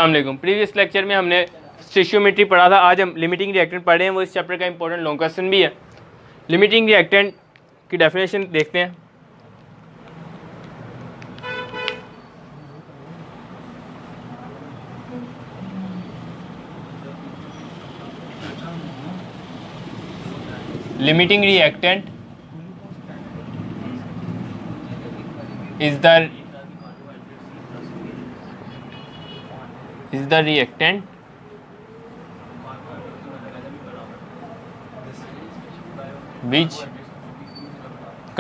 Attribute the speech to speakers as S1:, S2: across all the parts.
S1: अस्सलाम वालेकुम। Previous lecture में हमने स्टिशियोमेट्री पढ़ा था। आज हम लिमिटिंग रिएक्टेंट पढ़ रहे हैं। वो इस चैप्टर का इंपॉर्टेंट लॉन्ग क्वेश्चन भी है। लिमिटिंग रिएक्टेंट की डेफिनेशन देखते हैं। Limiting reactant is the reactant which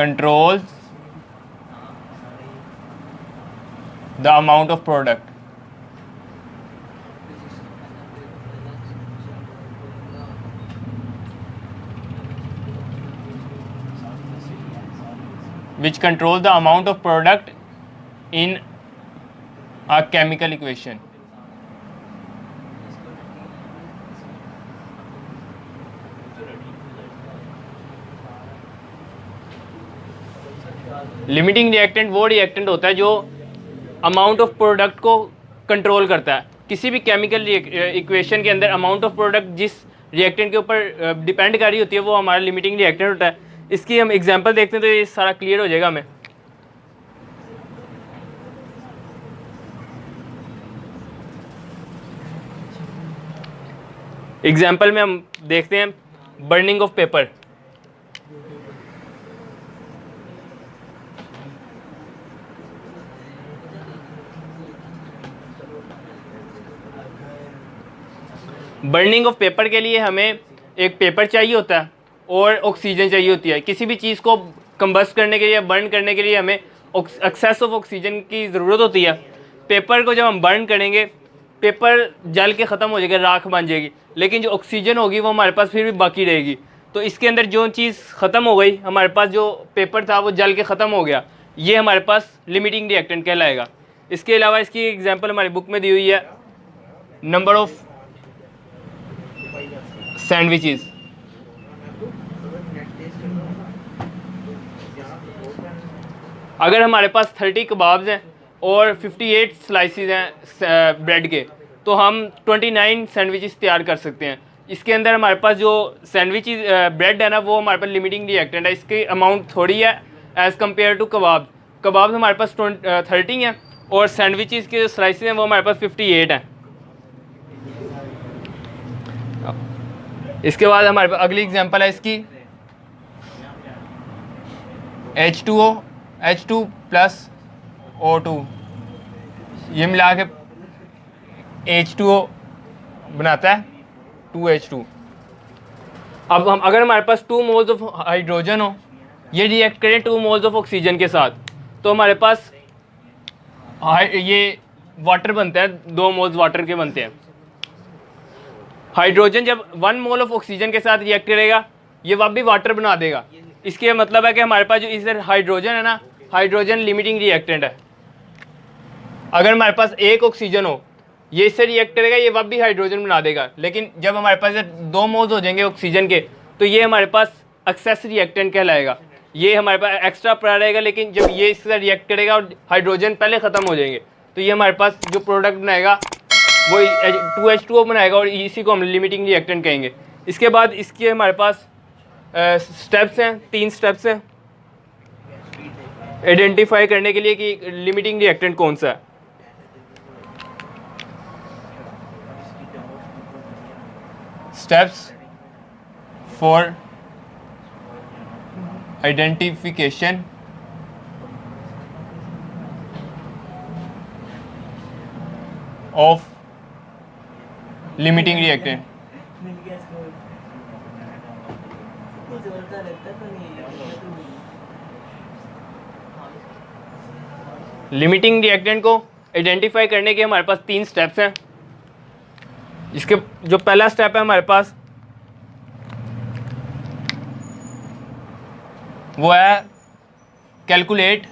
S1: controls the amount of product in a chemical equation. Limiting reactant वो रिएक्टेंट होता है जो अमाउंट ऑफ प्रोडक्ट को कंट्रोल करता है। किसी भी केमिकल इक्वेशन के अंदर अमाउंट ऑफ प्रोडक्ट जिस रिएक्टेंट के ऊपर डिपेंड कर रही होती है वो हमारा लिमिटिंग रिएक्टेंट होता है। इसकी हम एग्जांपल देखते हैं तो ये सारा क्लियर हो जाएगा हमें। एग्जाम्पल में हम देखते हैं burning of paper. Burning of paper के लिए हमें एक पेपर चाहिए होता है और ऑक्सीजन चाहिए होती है। किसी भी चीज़ को कंबस्ट करने के लिए, बर्न करने के लिए हमें एक्सेस ऑफ ऑक्सीजन की ज़रूरत होती है। पेपर को जब हम बर्न करेंगे पेपर जल के ख़त्म हो जाएगा, राख बन जाएगी, लेकिन जो ऑक्सीजन होगी वो हमारे पास फिर भी बाकी रहेगी। तो इसके अंदर जो चीज़ ख़त्म हो गई, हमारे पास जो पेपर था वो जल के ख़त्म हो गया, ये हमारे पास लिमिटिंग रिएक्टेंट कहलाएगा। इसके अलावा इसकी एग्जांपल हमारी बुक में दी हुई है, नंबर ऑफ़ सैंडविचेस। अगर हमारे पास 30 कबाब्स हैं और 58 स्लाइसेस हैं ब्रेड के, तो हम 29 सैंडविचेस तैयार कर सकते हैं। इसके अंदर हमारे पास जो सैंडविचेस ब्रेड है ना, वो हमारे पास लिमिटिंग रिएक्टेंट है। इसकी अमाउंट थोड़ी है एज़ कम्पेयर टू कबाब। कबाब हमारे पास 30 हैं और सैंडविचेस के जो स्लाइसेस हैं वो हमारे पास 58 हैं। इसके बाद हमारे पास अगली एग्जांपल है इसकी, H2 प्लस O2, ये मिला के H2O बनाता है 2H2। अब हम अगर हमारे पास 2 मोल्स ऑफ हाइड्रोजन हो, ये रिएक्ट करें 2 मोल्स ऑफ ऑक्सीजन के साथ, तो हमारे पास ये वाटर बनता है, 2 मोल्स वाटर के बनते हैं। हाइड्रोजन जब 1 मोल ऑफ ऑक्सीजन के साथ रिएक्ट करेगा ये वह भी वाटर बना देगा। इसके मतलब है कि हमारे पास जो इधर हाइड्रोजन है ना, हाइड्रोजन लिमिटिंग रिएक्टेंट है। अगर हमारे पास एक ऑक्सीजन हो, ये इससे रिएक्ट करेगा, ये वह भी हाइड्रोजन बना देगा। लेकिन जब हमारे पास 2 मोल्स हो जाएंगे ऑक्सीजन के, तो ये हमारे पास एक्सेस रिएक्टेंट कहलाएगा। ये हमारे पास एक्स्ट्रा पड़ा रहेगा, लेकिन जब ये इसके साथ रिएक्ट करेगा और हाइड्रोजन पहले ख़त्म हो जाएंगे, तो ये हमारे पास जो प्रोडक्ट बनाएगा वो 2H2O बनाएगा और इसी को हम लिमिटिंग रिएक्टेंट कहेंगे। इसके बाद इसके हमारे पास स्टेप्स हैं, 3 स्टेप्स हैं आइडेंटिफाई करने के लिए कि लिमिटिंग रिएक्टेंट कौन सा है। Steps for identification of limiting reactant. Limiting reactant को आइडेंटिफाई करने के हमारे पास 3 स्टेप्स हैं। इसके जो पहला स्टेप है हमारे पास वो है calculate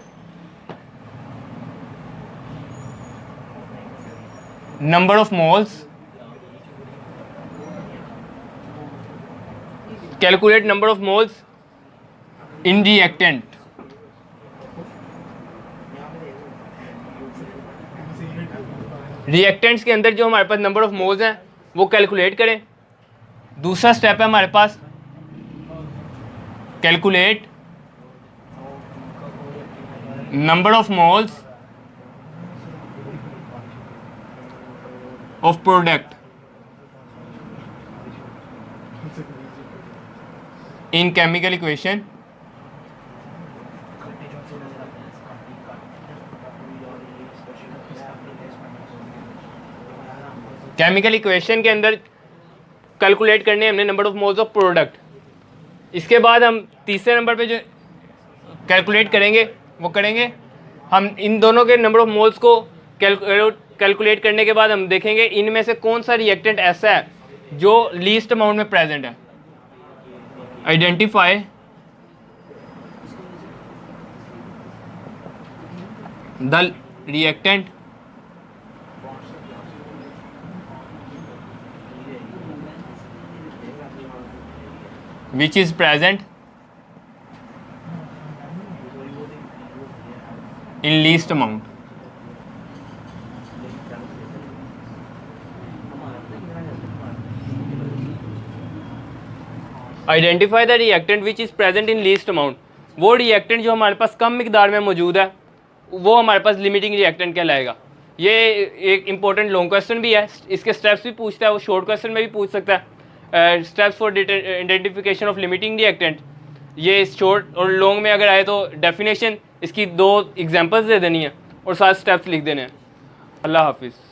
S1: number of moles, calculate number of moles in reactant. Reactants के अंदर जो हमारे पास नंबर ऑफ मोल्स हैं वो कैलकुलेट करें। दूसरा स्टेप है हमारे पास calculate number of moles of product in chemical equation chemical equation के अंदर कैलकुलेट करने हमने number of moles of product. इसके बाद हम तीसरे नंबर पे जो कैलकुलेट करेंगे वो करेंगे हम इन दोनों के नंबर ऑफ मोल्स को कैलकुलेट करने के बाद हम देखेंगे इनमें से कौन सा रिएक्टेंट ऐसा है जो लीस्ट अमाउंट में प्रेजेंट है। Identify the reactant which is present in least amount. Identify the reactant which is present in least amount. वो रिएक्टेंट जो हमारे पास कम मिकदार में मौजूद है वो हमारे पास लिमिटिंग रिएक्टेंट कहलाएगा। ये एक इंपॉर्टेंट लॉन्ग क्वेश्चन भी है, इसके स्टेप्स भी पूछता है, वो शॉर्ट क्वेश्चन में भी पूछ सकता है। Steps for identification of limiting reactant, ये शॉर्ट और लॉन्ग में अगर आए तो डेफिनेशन इसकी 2 एग्जांपल्स दे देनी है और 7 स्टेप्स लिख देने हैं। अल्लाह हाफिज़।